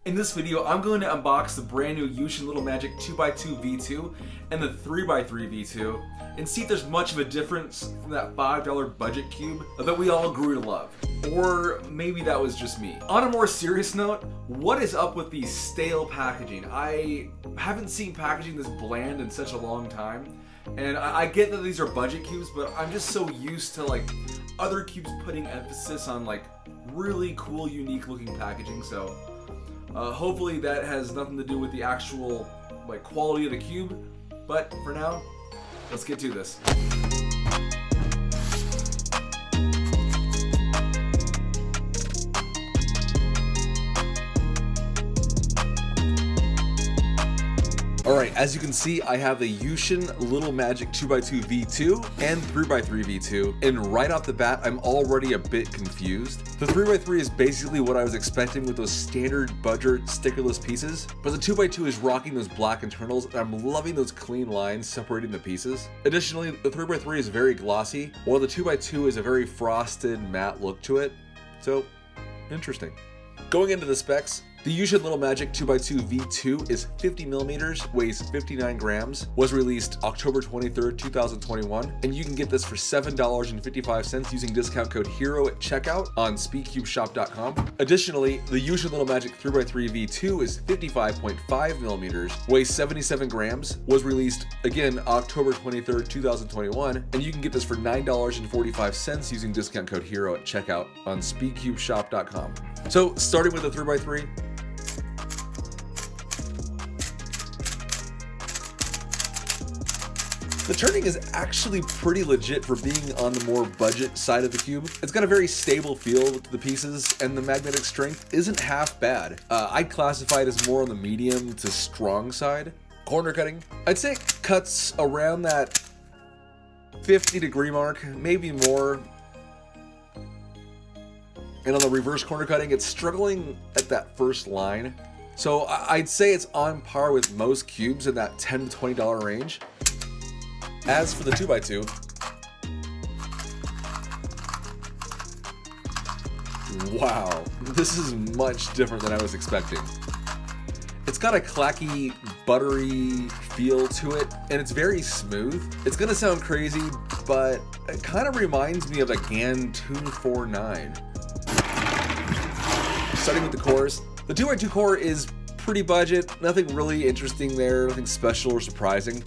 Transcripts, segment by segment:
In this video, I'm going to unbox the brand new YuXin Little Magic 2x2 V2 and the 3x3 V2 and see if there's much of a difference from that $5 budget cube that we all grew to love. Or maybe that was just me. On a more serious note, what is up with the stale packaging? I haven't seen packaging this bland in such a long time. And I get that these are budget cubes, but I'm just so used to like other cubes putting emphasis on like really cool, unique looking packaging. So hopefully that has nothing to do with the actual like quality of the cube. But for now, let's get to this. Alright, as you can see, I have the YuXin Little Magic 2x2 V2 and 3x3 V2, and right off the bat, I'm already a bit confused. The 3x3 is basically what I was expecting with those standard budget stickerless pieces, but the 2x2 is rocking those black internals, and I'm loving those clean lines separating the pieces. Additionally, the 3x3 is very glossy, while the 2x2 is a very frosted, matte look to it, so interesting. Going into the specs, the YuXin Little Magic 2x2 V2 is 50mm, weighs 59 grams, was released October 23rd, 2021, and you can get this for $7.55 using discount code HERO at checkout on speedcubeshop.com. Additionally, the YuXin Little Magic 3x3 V2 is 55.5mm, weighs 77 grams, was released again October 23rd, 2021, and you can get this for $9.45 using discount code HERO at checkout on speedcubeshop.com. So, starting with the 3x3, the turning is actually pretty legit for being on the more budget side of the cube. It's got a very stable feel to the pieces, and the magnetic strength isn't half bad. I'd classify it as more on the medium to strong side. Corner cutting, I'd say it cuts around that 50-degree mark, maybe more. And on the reverse corner cutting, it's struggling at that first line. So I'd say it's on par with most cubes in that $10 to $20 range. As for the 2x2, wow, this is much different than I was expecting. It's got a clacky, buttery feel to it, and it's very smooth. It's gonna sound crazy, but it kind of reminds me of a GAN 249. Starting with the cores, the 2x2 core is pretty budget, nothing really interesting there, nothing special or surprising.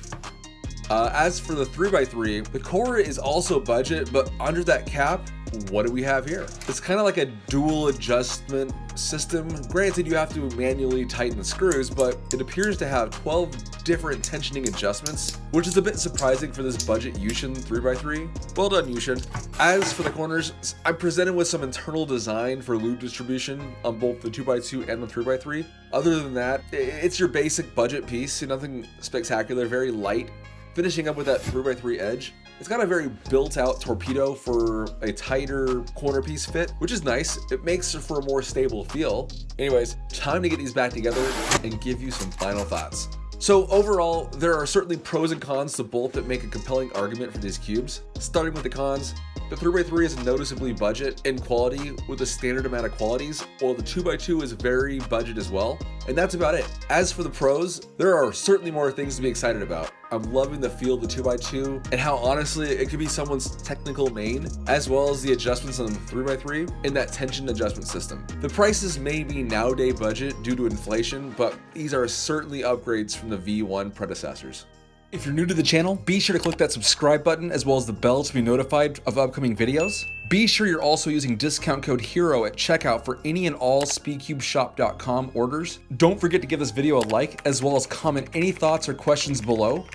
As for the 3x3, the core is also budget, but under that cap, what do we have here? It's kind of like a dual adjustment system. Granted, you have to manually tighten the screws, but it appears to have 12 different tensioning adjustments, which is a bit surprising for this budget YuXin 3x3. Well done, YuXin. As for the corners, I'm presented with some internal design for lube distribution on both the 2x2 and the 3x3. Other than that, it's your basic budget piece, nothing spectacular, very light. Finishing up with that 3x3 edge, it's got a very built-out torpedo for a tighter corner piece fit, which is nice. It makes for a more stable feel. Anyways, time to get these back together and give you some final thoughts. So overall, there are certainly pros and cons to both that make a compelling argument for these cubes. Starting with the cons, the 3x3 is noticeably budget in quality with a standard amount of qualities, while the 2x2 is very budget as well. And that's about it. As for the pros, there are certainly more things to be excited about. I'm loving the feel of the 2x2 and how honestly it could be someone's technical main, as well as the adjustments on the 3x3 in that tension adjustment system. The prices may be nowadays budget due to inflation, but these are certainly upgrades from the V1 predecessors. If you're new to the channel, be sure to click that subscribe button as well as the bell to be notified of upcoming videos. Be sure you're also using discount code HERO at checkout for any and all speedcubeshop.com orders. Don't forget to give this video a like as well as comment any thoughts or questions below.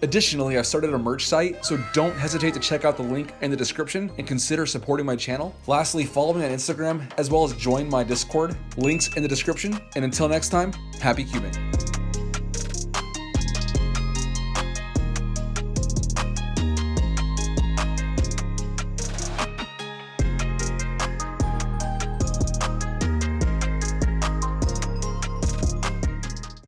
Additionally, I've started a merch site, so don't hesitate to check out the link in the description and consider supporting my channel. Lastly, follow me on Instagram as well as join my Discord. Links in the description. And until next time, happy cubing.